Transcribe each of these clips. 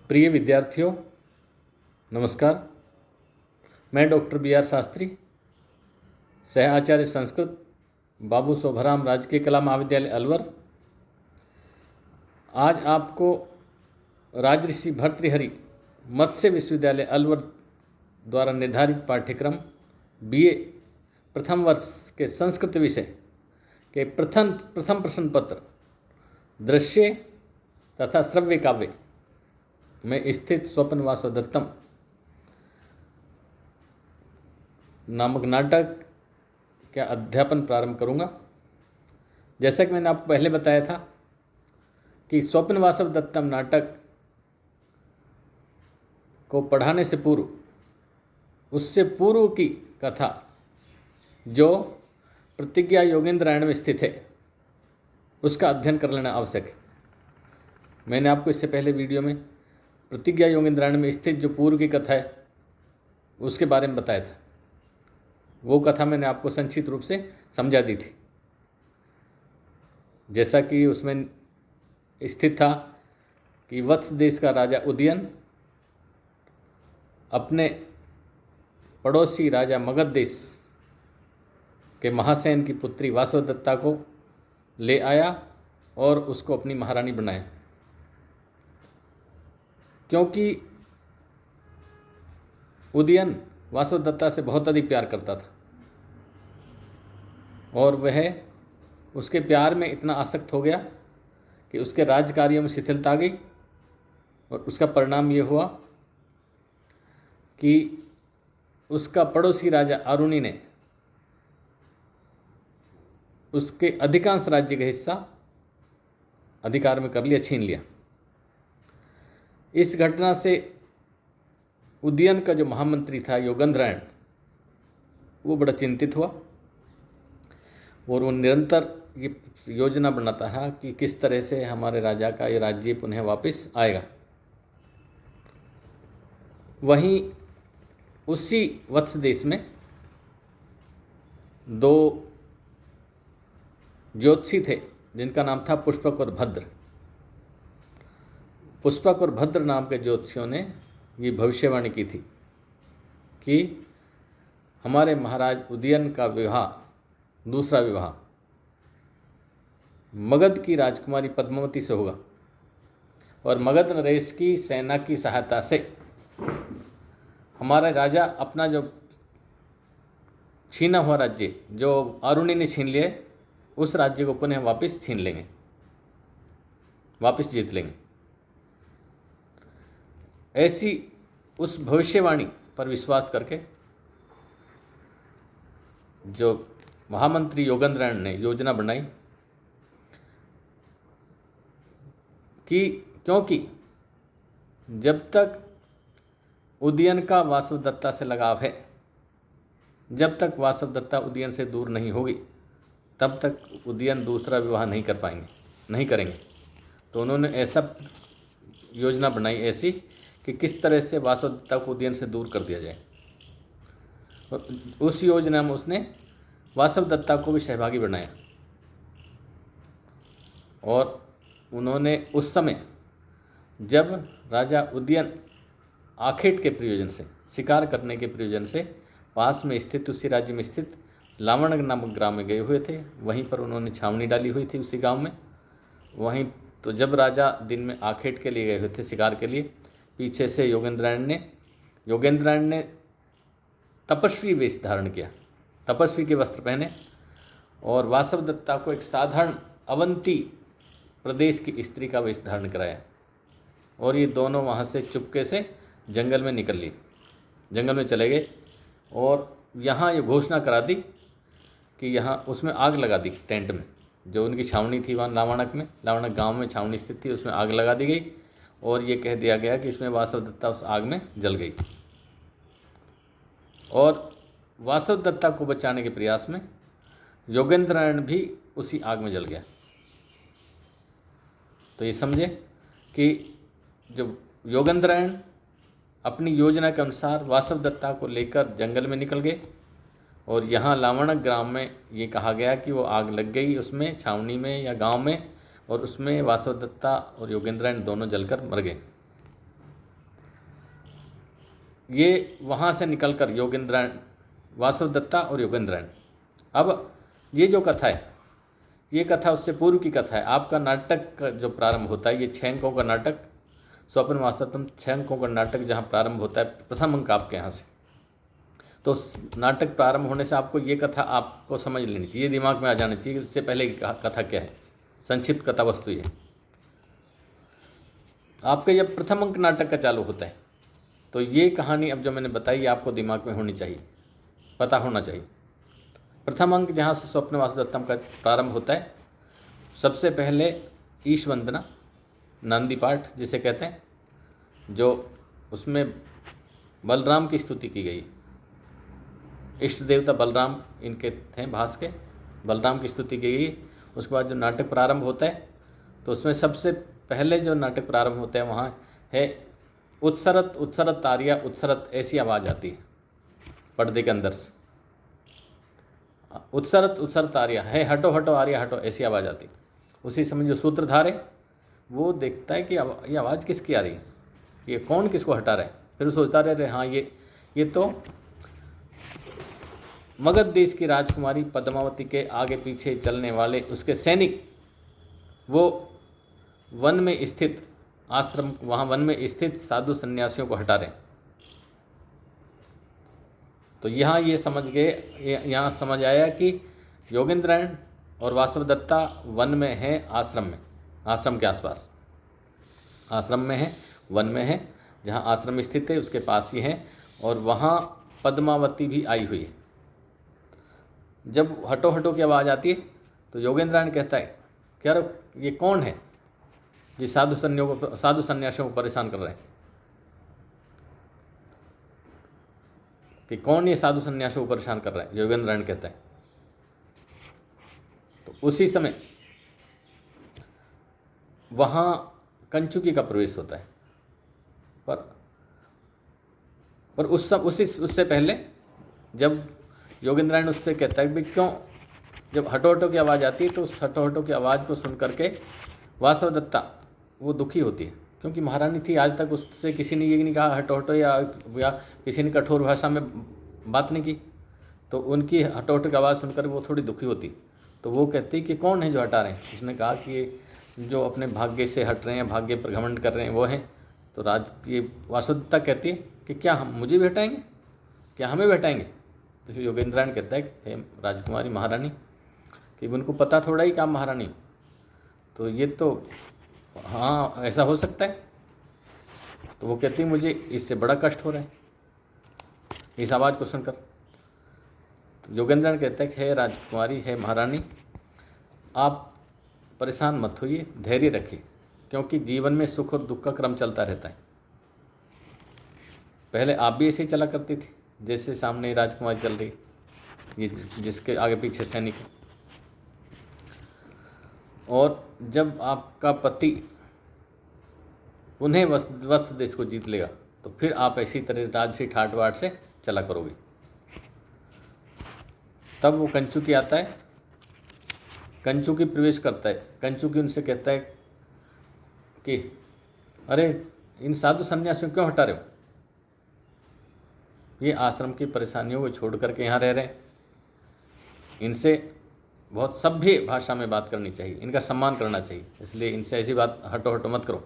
प्रिय विद्यार्थियों, नमस्कार। मैं डॉक्टर बी आर शास्त्री, सह आचार्य संस्कृत, बाबू शोभाराम राजकीय कला महाविद्यालय अलवर, आज आपको राजऋषि भर्तृहरि मत्स्य विश्वविद्यालय अलवर द्वारा निर्धारित पाठ्यक्रम बीए प्रथम वर्ष के संस्कृत विषय के प्रथम प्रश्न पत्र दृश्य तथा श्रव्य काव्य में स्थित स्वप्न वासवदत्तम नामक नाटक का अध्यापन प्रारंभ करूंगा। जैसा कि मैंने आपको पहले बताया था कि स्वप्न वासवदत्तम नाटक को पढ़ाने से पूर्व, उससे पूर्व की कथा जो प्रतिज्ञा योगेंद्रायण में स्थित है, उसका अध्ययन कर लेना आवश्यक है। मैंने आपको इससे पहले वीडियो में प्रतिज्ञा योगेंद्रायण में स्थित जो पूर्व की कथा है उसके बारे में बताया था। वो कथा मैंने आपको संक्षिप्त रूप से समझा दी थी। जैसा कि उसमें स्थित था कि वत्स देश का राजा उदयन अपने पड़ोसी राजा मगध देश के महासेन की पुत्री वासवदत्ता को ले आया और उसको अपनी महारानी बनाया, क्योंकि उदयन वासवदत्ता से बहुत अधिक प्यार करता था और वह उसके प्यार में इतना आसक्त हो गया कि उसके राज्य कार्यों में शिथिलता आ गई। और उसका परिणाम ये हुआ कि उसका पड़ोसी राजा अरुणी ने उसके अधिकांश राज्य का हिस्सा अधिकार में कर लिया, छीन लिया। इस घटना से उदयन का जो महामंत्री था योगेंद्रायण, वो बड़ा चिंतित हुआ और वो निरंतर ये योजना बनाता रहा कि किस तरह से हमारे राजा का ये राज्य पुनः वापस आएगा। वहीं उसी वत्स देश में दो ज्योतिषी थे जिनका नाम था पुष्पक और भद्र। पुष्पक और भद्र नाम के ज्योतिषियों ने ये भविष्यवाणी की थी कि हमारे महाराज उदयन का विवाह, दूसरा विवाह मगध की राजकुमारी पद्मावती से होगा और मगध नरेश की सेना की सहायता से हमारा राजा अपना जो छीना हुआ राज्य, जो अरुणी ने छीन लिया, उस राज्य को पुनः वापस छीन लेंगे, वापस जीत लेंगे। ऐसी उस भविष्यवाणी पर विश्वास करके जो महामंत्री योगेंद्रायण ने योजना बनाई कि क्योंकि जब तक उदयन का वासवदत्ता से लगाव है, जब तक वासवदत्ता उदयन से दूर नहीं होगी, तब तक उदयन दूसरा विवाह नहीं कर पाएंगे, नहीं करेंगे। तो उन्होंने ऐसा योजना बनाई ऐसी कि किस तरह से वासवदत्ता को उदयन से दूर कर दिया जाए। और उस योजना में उसने वासवदत्ता को भी सहभागी बनाया और उन्होंने उस समय जब राजा उदयन आखेट के प्रयोजन से, शिकार करने के प्रयोजन से पास में स्थित, उसी राज्य में स्थित लावण नामक ग्राम में गए हुए थे, वहीं पर उन्होंने छावनी डाली हुई थी उसी गांव में। वहीं तो जब राजा दिन में आखेट के लिए गए हुए थे शिकार के लिए, पीछे से योगेंद्रायण ने तपस्वी वेश धारण किया, तपस्वी के वस्त्र पहने और वासवदत्ता को एक साधारण अवंती प्रदेश की स्त्री का वेश धारण कराया और ये दोनों वहाँ से चुपके से जंगल में निकल लिए, जंगल में चले गए और यहाँ ये घोषणा करा दी कि यहाँ उसमें आग लगा दी। टेंट में जो उनकी छावनी थी वहाँ लावणक गांव में छावनी स्थित थी, उसमें आग लगा दी गई और ये कह दिया गया कि इसमें वासवदत्ता उस आग में जल गई। और वासवदत्ता को बचाने के प्रयास में योगेंद्रायण भी उसी आग में जल गया। तो ये समझे कि जो योगेंद्रायण अपनी योजना के अनुसार वासवदत्ता को लेकर जंगल में निकल गए और यहाँ लावणक ग्राम में ये कहा गया कि वो आग लग गई उसमें, छावनी में या गांव में, और उसमें वासवदत्ता और योगेंद्रायण दोनों जलकर मर गए। ये वहाँ से निकलकर योगेंद्रायण, वासवदत्ता और योगेंद्रायण। अब ये जो कथा है, ये कथा उससे पूर्व की कथा है। आपका नाटक का जो प्रारंभ होता है, ये 6 अंकों का नाटक, स्वप्न वास्तवम 6 अंकों का नाटक जहाँ प्रारंभ होता है, प्रथम अंक आपके यहाँ से। तो नाटक प्रारंभ होने से आपको ये कथा आपको समझ लेनी चाहिए, दिमाग में आ जानी चाहिए। इससे पहले की कथा क्या है, संक्षिप्त कथा वस्तु ये। आपका जब प्रथम अंक नाटक का चालू होता है, तो ये कहानी अब जो मैंने बताई आपको दिमाग में होनी चाहिए, पता होना चाहिए। प्रथम अंक जहाँ से स्वप्न वासुदत्तम का प्रारंभ होता है, सबसे पहले ईश वंदना, नंदी पाठ जिसे कहते हैं, जो उसमें बलराम की स्तुति की गई। इष्ट देवता बलराम इनके थे, भास के, बलराम की स्तुति की गई। उसके बाद जो नाटक प्रारंभ होता है, तो उसमें सबसे पहले जो नाटक प्रारंभ होता है वहाँ है उत्सरत उत्सरत आर्या उत्सरत, ऐसी आवाज़ आती है पर्दे के अंदर से। उत्सरत उत्सरत आर्या है, हटो हटो आर्या हटो, ऐसी आवाज़ आती। उसी समय जो सूत्रधार है वो देखता है कि ये आवाज़ किसकी आ रही है, ये कौन किसको हटा रहा है। फिर वो सोचता रहे, हाँ ये तो मगध देश की राजकुमारी पद्मावती के आगे पीछे चलने वाले उसके सैनिक, वो वन में स्थित आश्रम, वहाँ वन में स्थित साधु सन्यासियों को हटा रहे। तो यहाँ ये समझ गए, यहाँ समझ आया कि योगेंद्रायण और वासवदत्ता वन में है, आश्रम में, आश्रम के आसपास, आश्रम में है, वन में है, जहाँ आश्रम स्थित है उसके पास ही है। और वहाँ पद्मावती भी आई हुई है। जब हटो हटो की आवाज़ आती है तो योगेंद्रायण कहता है कि यार ये कौन है, ये साधु सन्यासियों को परेशान कर रहे हैं, कि कौन ये साधु सन्यासियों को परेशान कर रहा है, योगेंद्रायण कहता है। तो उसी समय वहाँ कंचुकी का प्रवेश होता है। पर उससे पहले जब योगेंद्रायण उससे कहता है कि क्यों, जब हटो हटो की आवाज़ आती है तो उस हटो हटो की आवाज़ को सुन करके वासवदत्ता वो दुखी होती है, क्योंकि महारानी थी, आज तक उससे किसी ने ये नहीं कहा हटो हटो, या किसी ने कठोर भाषा में बात नहीं की। तो उनकी हटो हटो की आवाज़ सुनकर वो थोड़ी दुखी होती। तो वो कहती कि कौन है जो हटा रहे हैं। उसने कहा कि ये जो अपने भाग्य से हट रहे हैं, भाग्य पर घमंड कर रहे हैं, वो हैं। तो ये वासुदत्ता कहती है कि क्या हम मुझे भी हटाएंगे, क्या हमें भी हटाएंगे। तो फिर योगेंद्रायण कहता है कि राजकुमारी महारानी, कि उनको पता थोड़ा ही कि आप महारानी हो, तो ये तो हाँ ऐसा हो सकता है। तो वो कहती है मुझे इससे बड़ा कष्ट हो रहा है इस आवाज़ को सुनकर। तो योगेंद्रायण कहता है कि है राजकुमारी, है महारानी, आप परेशान मत होइए, धैर्य रखिए, क्योंकि जीवन में सुख और दुख का क्रम चलता रहता है। पहले आप भी ऐसे ही चला करती थी, जैसे सामने राजकुमारी चल रही, ये जिसके आगे पीछे सैनिक है। और जब आपका पति उन्हें वत्स देश को जीत लेगा, तो फिर आप ऐसी तरह राजसी ठाट बाट से चला करोगे। तब वो कंचुकी आता है, कंचुकी प्रवेश करता है। कंचुकी उनसे कहता है कि अरे इन साधु सन्यासियों क्यों हटा रहे हो, ये आश्रम की परेशानियों को छोड़ करके यहाँ रह रहे हैं, इनसे बहुत सभ्य भाषा में बात करनी चाहिए, इनका सम्मान करना चाहिए, इसलिए इनसे ऐसी बात हटो हटो मत करो,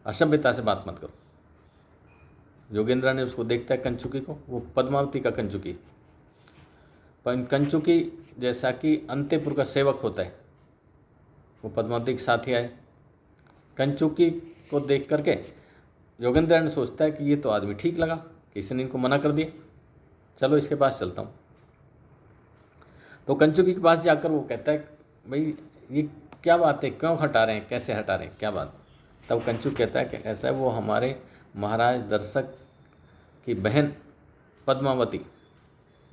असभ्यता से बात मत करो। योगेंद्र ने उसको देखता है कंचुकी को, वो पद्मावती का कंचुकी, पर कंचुकी जैसा कि अंतेपुर का सेवक होता है, वो पद्मावती के साथ ही आए। कंचुकी को देख करके योगेंद्र ने सोचता है कि ये तो आदमी ठीक लगा, कि इसने इनको मना कर दिया, चलो इसके पास चलता हूँ। तो कंचुकी के पास जाकर वो कहता है भाई ये क्या बात है, क्यों हटा रहे हैं, कैसे हटा रहे हैं, क्या बात। तब कंचुक कहता है कि ऐसा है, वो हमारे महाराज दर्शक की बहन पद्मावती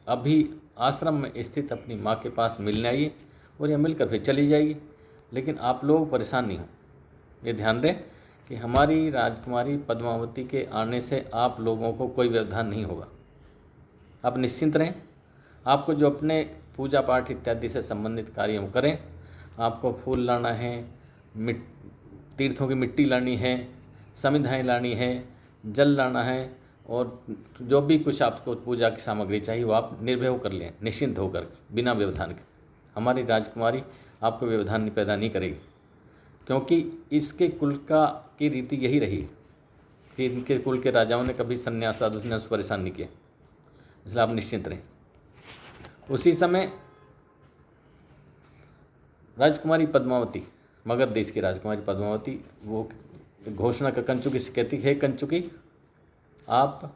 अभी आश्रम में स्थित अपनी माँ के पास मिलने आई है, और यह मिलकर फिर चली जाएगी, लेकिन आप लोग परेशान नहीं हो। ये ध्यान दें कि हमारी राजकुमारी पद्मावती के आने से आप लोगों को कोई व्यवधान नहीं होगा, आप निश्चिंत रहें। आपको जो अपने पूजा पाठ इत्यादि से संबंधित कार्य करें, आपको फूल लाना है, तीर्थों की मिट्टी लानी है, समिधाएँ लानी है, जल लाना है, और जो भी कुछ आपको पूजा की सामग्री चाहिए वो आप निर्भय होकर लें, निश्चिंत होकर, बिना व्यवधान के। हमारी राजकुमारी आपको व्यवधान पैदा नहीं करेगी, क्योंकि इसके कुल की रीति यही रही कि इनके कुल के राजाओं ने कभी संन्यास साधु संन्यास को परेशान नहीं किया, इसलिए आप निश्चिंत रहें। उसी समय राजकुमारी पद्मावती, मगध देश की राजकुमारी पद्मावती, वो घोषणा का कंचुकी से कहती है, कंचुकी आप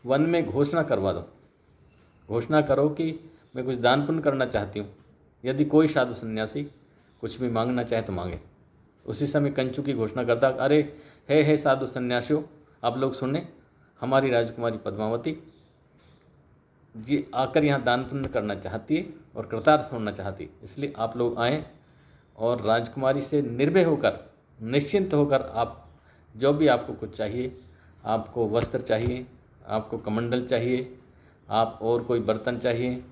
वन में घोषणा करवा दो, घोषणा करो कि मैं कुछ दान पुण्य करना चाहती हूँ, यदि कोई साधु सन्यासी कुछ भी मांगना चाहे तो मांगे। उसी समय कंचुकी घोषणा करता, अरे हे साधु सन्यासियों, आप लोग सुने, हमारी राजकुमारी पद्मावती ये आकर यहाँ दान पुण्य करना चाहती है और कृतार्थ होना चाहती है, इसलिए आप लोग आएँ और राजकुमारी से निर्भय होकर, निश्चिंत होकर, आप जो भी आपको कुछ चाहिए, आपको वस्त्र चाहिए, आपको कमंडल चाहिए, आप और कोई बर्तन चाहिए,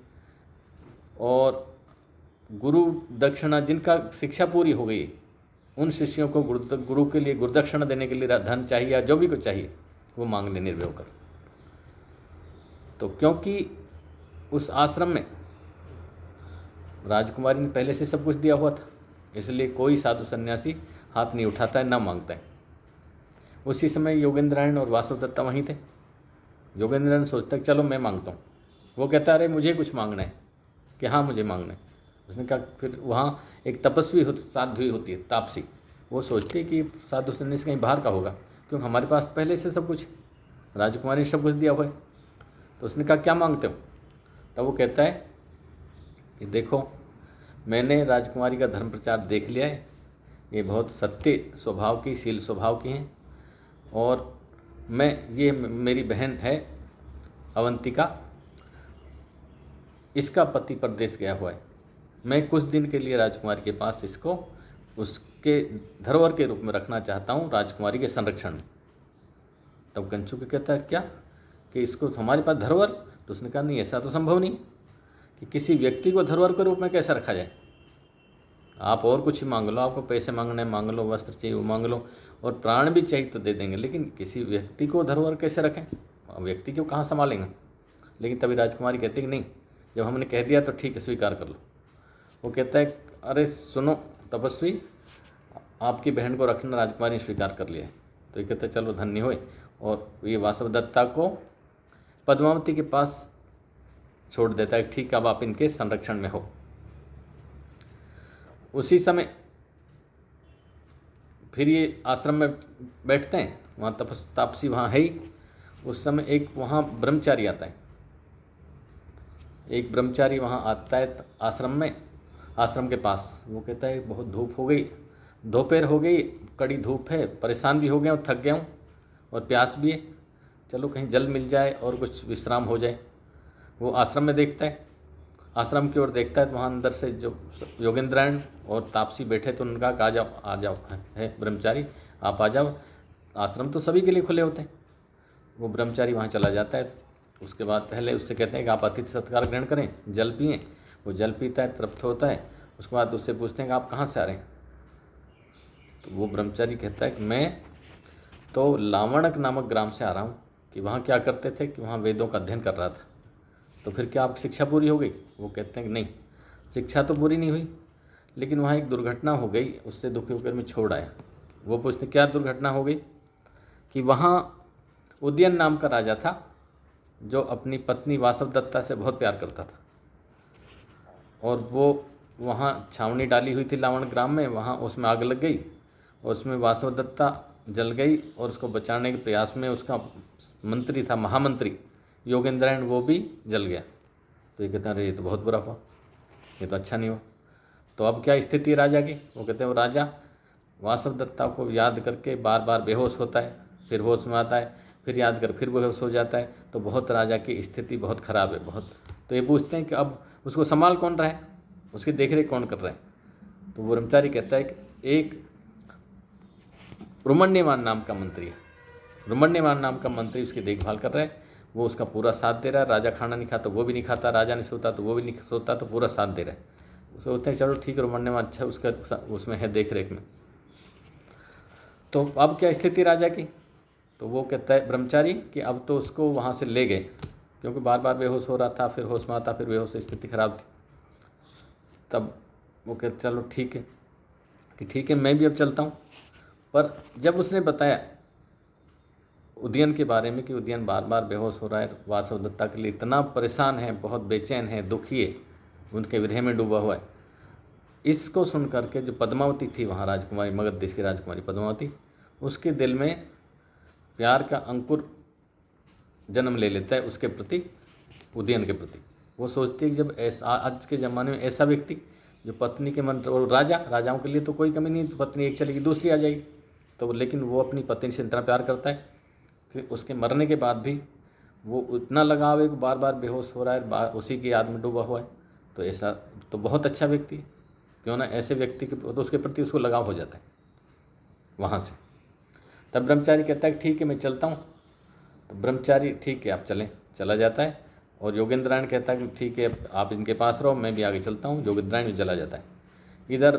और गुरु दक्षिणा, जिनका शिक्षा पूरी हो गई उन शिष्यों को गुरु के लिए गुरुदक्षिणा देने के लिए धन चाहिए या जो भी कुछ चाहिए वो मांग ले निर्भय होकर। तो क्योंकि उस आश्रम में राजकुमारी ने पहले से सब कुछ दिया हुआ था, इसलिए कोई साधु सन्यासी हाथ नहीं उठाता है, ना मांगता है। उसी समय योगेंद्रायण और वासुदत्ता वहीं थे। योगेंद्रायण सोचता है चलो मैं मांगता हूँ, वो कहता है अरे मुझे कुछ मांगना है, कि हाँ मुझे मांगना है। उसने कहा, फिर वहाँ एक तपस्वी साध्वी होती है, तापसी, वो सोचती है कि साधु सन्यासी कहीं बाहर का होगा, क्योंकि हमारे पास पहले से सब कुछ, राजकुमारी ने सब कुछ दिया हुआ है। तो उसने कहा क्या मांगते हो? तब वो कहता है कि देखो, मैंने राजकुमारी का धर्म प्रचार देख लिया है, ये बहुत सत्य स्वभाव की, शील स्वभाव की हैं, और ये मेरी बहन है अवंतिका, इसका पति परदेश गया हुआ है, मैं कुछ दिन के लिए राजकुमारी के पास इसको उसके धरोहर के रूप में रखना चाहता हूँ, राजकुमारी के संरक्षण में। तब कंचुकी कहता है क्या, कि इसको हमारे पास धरोहर? तो उसने कहा नहीं, ऐसा तो संभव नहीं कि किसी व्यक्ति को धरोहर के रूप में कैसे रखा जाए। आप और कुछ मांग लो, आपको पैसे मांगने मांग लो, वस्त्र चाहिए वो मांग लो, और प्राण भी चाहिए तो दे देंगे, लेकिन किसी व्यक्ति को धरोहर कैसे रखें, व्यक्ति को कहाँ संभालेंगे। लेकिन तभी राजकुमारी कहती कि नहीं, जब हमने कह दिया तो ठीक है, स्वीकार कर लो। वो कहता है अरे सुनो तपस्वी, आपकी बहन को रखना राजकुमारी ने स्वीकार कर लिया है। तो ये कहता है चलो धन्य होए, और ये वासवदत्ता को पद्मावती के पास छोड़ देता है, ठीक अब आप इनके संरक्षण में हो। उसी समय फिर ये आश्रम में बैठते हैं, वहाँ तापसी वहाँ है ही। उस समय एक वहाँ ब्रह्मचारी आता है, एक ब्रह्मचारी वहाँ आता है आश्रम में, आश्रम के पास। वो कहता है बहुत धूप हो गई, दोपहर हो गई, कड़ी धूप है, परेशान भी हो गया हूँ, थक गया हूँ और प्यास भी है, चलो कहीं जल मिल जाए और कुछ विश्राम हो जाए। वो आश्रम में देखता है, आश्रम की ओर देखता है तो वहाँ अंदर से जो योगेंद्रायण और तापसी बैठे, तो उनका कहा आ जाओ है ब्रह्मचारी, आप आ जाओ, आश्रम तो सभी के लिए खुले होते हैं। वो ब्रह्मचारी वहाँ चला जाता है। उसके बाद पहले उससे कहते हैं कि आप अतिथि सत्कार ग्रहण करें, जल पिएँ। वो जल पीता है, तृप्त होता है। उसके बाद उससे पूछते हैं कि आप कहाँ से आ रहे हैं? तो वो ब्रह्मचारी कहता है कि मैं तो लावणक नामक ग्राम से आ रहा हूँ, कि वहाँ क्या करते थे कि वहाँ वेदों का अध्ययन कर रहा था। तो फिर क्या आपकी शिक्षा पूरी हो गई? वो कहते हैं कि नहीं, शिक्षा तो पूरी नहीं हुई, लेकिन वहाँ एक दुर्घटना हो गई, उससे दुखी होकर मैं छोड़ आया। वो पूछते क्या दुर्घटना हो गई? कि वहाँ उदयन नाम का राजा था, जो अपनी पत्नी वासवदत्ता से बहुत प्यार करता था, और वो वहाँ छावनी डाली हुई थी लावण ग्राम में, वहाँ उसमें आग लग गई और उसमें वासवदत्ता जल गई, और उसको बचाने के प्रयास में उसका मंत्री था, महामंत्री योगेंद्रायण, वो भी जल गया। तो ये कहते हैं अरे ये तो बहुत बुरा हुआ, ये तो अच्छा नहीं हुआ। तो अब क्या स्थिति है राजा की? वो कहते हैं वो राजा वासवदत्ता को याद करके बार बार बेहोश होता है, फिर होश में आता है, फिर याद कर फिर बेहोश हो जाता है। तो बहुत राजा की स्थिति बहुत ख़राब है, बहुत। तो ये पूछते हैं कि अब उसको संभाल कौन रहा है, उसकी देखरेख कौन कर रहा है? तो वो ब्रह्मचारी कहता है कि एक रुमण्यमान नाम का मंत्री है, रुमण्यमान नाम का मंत्री उसकी देखभाल कर रहा है, वो उसका पूरा साथ दे रहा है। राजा खाना नहीं खाता, वो भी नहीं खाता, राजा नहीं सोता तो वो भी नहीं सोता, तो पूरा साथ दे रहा है। सोचते हैं चलो ठीक है, रुमण्यमान अच्छा उसका उसमें है देख रेख में। तो अब क्या स्थिति राजा की? तो वो कहता है ब्रह्मचारी कि अब तो उसको वहाँ से ले गए, क्योंकि बार बार बेहोश हो रहा था, फिर होश में आता, फिर बेहोश, स्थिति खराब थी। तब वो कहते चलो ठीक है कि ठीक है मैं भी अब चलता हूँ। पर जब उसने बताया उदयन के बारे में कि उदयन बार बार बेहोश हो रहा है, वासवदत्ता के लिए इतना परेशान है, बहुत बेचैन है, दुखी है, उनके विरह में डूबा हुआ है, इसको सुन करके जो पद्मावती थी वहाँ राजकुमारी, मगध देश की राजकुमारी पद्मावती, उसके दिल में प्यार का अंकुर जन्म ले लेता है उसके प्रति, उदयन के प्रति। वो सोचती है कि जब ऐसा आज के ज़माने में ऐसा व्यक्ति जो पत्नी के मन, और राजाओं के लिए तो कोई कमी नहीं, पत्नी एक चलेगी दूसरी आ जाएगी, तो लेकिन वो अपनी पत्नी से इतना प्यार करता है, फिर उसके मरने के बाद भी वो इतना लगाव है कि बार बार बेहोश हो रहा है, उसी की याद में डूबा हुआ है। तो ऐसा तो बहुत अच्छा व्यक्ति है, क्यों ना ऐसे व्यक्ति के तो उसके प्रति उसको लगाव हो जाता है वहाँ से। तब ब्रह्मचारी कहता है ठीक है मैं चलता हूँ। तो ब्रह्मचारी ठीक है आप चलें, चला जाता है। और योगेंद्रायण कहता है कि ठीक है आप इनके पास रहो, मैं भी आगे चलता हूँ। योगेंद्रायण भी चला जाता है। इधर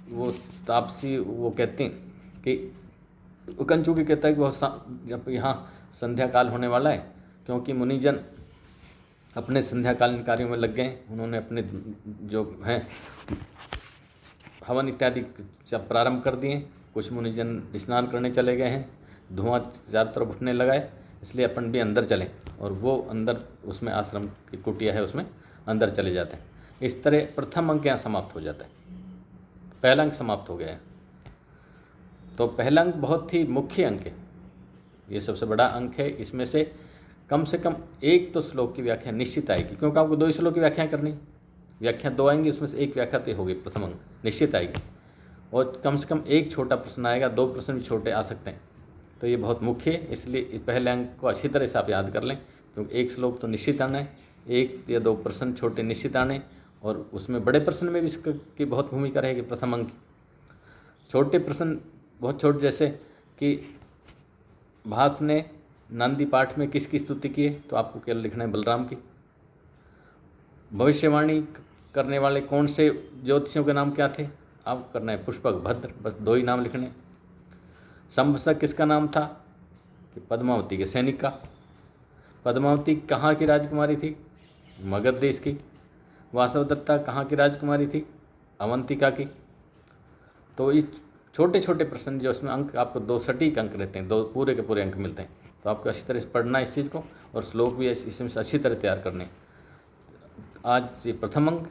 वो तापसी वो कहते हैं कि कंचुकी कहता है कि वह जब यहाँ संध्या काल होने वाला है, क्योंकि मुनिजन अपने संध्याकालीन कार्यों में लग गए, उन्होंने अपने जो हैं हवन इत्यादि जब प्रारंभ कर दिए, कुछ मुनिजन स्नान करने चले गए हैं, धुआं चारों तरफ उठने लगा है, इसलिए अपन भी अंदर चलें। और वो अंदर उसमें आश्रम की कुटिया है उसमें अंदर चले जाते हैं। इस तरह प्रथम अंक यहाँ समाप्त हो जाता है, पहला अंक समाप्त हो गया है। तो पहला अंक बहुत ही मुख्य अंक है, ये सबसे बड़ा अंक है। इसमें से कम एक तो श्लोक की व्याख्या निश्चित आएगी, क्योंकि आपको 2 श्लोक की व्याख्या करनी, व्याख्या 2 आएंगी, उसमें से एक व्याख्या तो होगी, प्रथम अंक निश्चित आएगी। और कम से कम एक छोटा प्रश्न आएगा, 2 प्रश्न भी छोटे आ सकते हैं। तो ये बहुत मुख्य है, इसलिए पहले अंक को अच्छी तरह से आप याद कर लें, क्योंकि एक श्लोक तो निश्चित आना है, 1 या 2 प्रश्न छोटे निश्चित आने, और उसमें बड़े प्रश्न में भी इसकी बहुत भूमिका रहेगी प्रथम अंक। छोटे प्रश्न बहुत छोटे, जैसे कि भास ने नांदी पाठ में किसकी स्तुति की है, तो आपको केवल लिखना है बलराम की। भविष्यवाणी करने वाले कौन से ज्योतिषियों के नाम क्या थे, आपको करना है पुष्पक, भद्र, बस 2 ही नाम लिखने। संभसक किसका नाम था, कि पद्मावती के सैनिक का। पद्मावती कहाँ की राजकुमारी थी, मगध देश की। वासवदत्ता कहाँ की राजकुमारी थी, अवंतिका की। तो ये छोटे छोटे प्रश्न जो उसमें अंक आपको 2 सटीक अंक रहते हैं, 2 पूरे के पूरे अंक मिलते हैं। तो आपको अच्छी तरह से पढ़ना है इस चीज़ को, और श्लोक भी इसमें से अच्छी तरह तैयार करने। आज ये प्रथम अंक,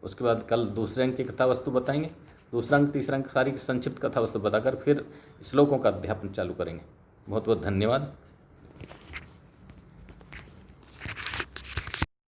उसके बाद कल दूसरे अंक की कथा वस्तु बताएंगे, दूसरा अंक तीसरा अंक सारी संक्षिप्त कथा वस्तु बताकर फिर श्लोकों का अध्यापन चालू करेंगे। बहुत बहुत धन्यवाद।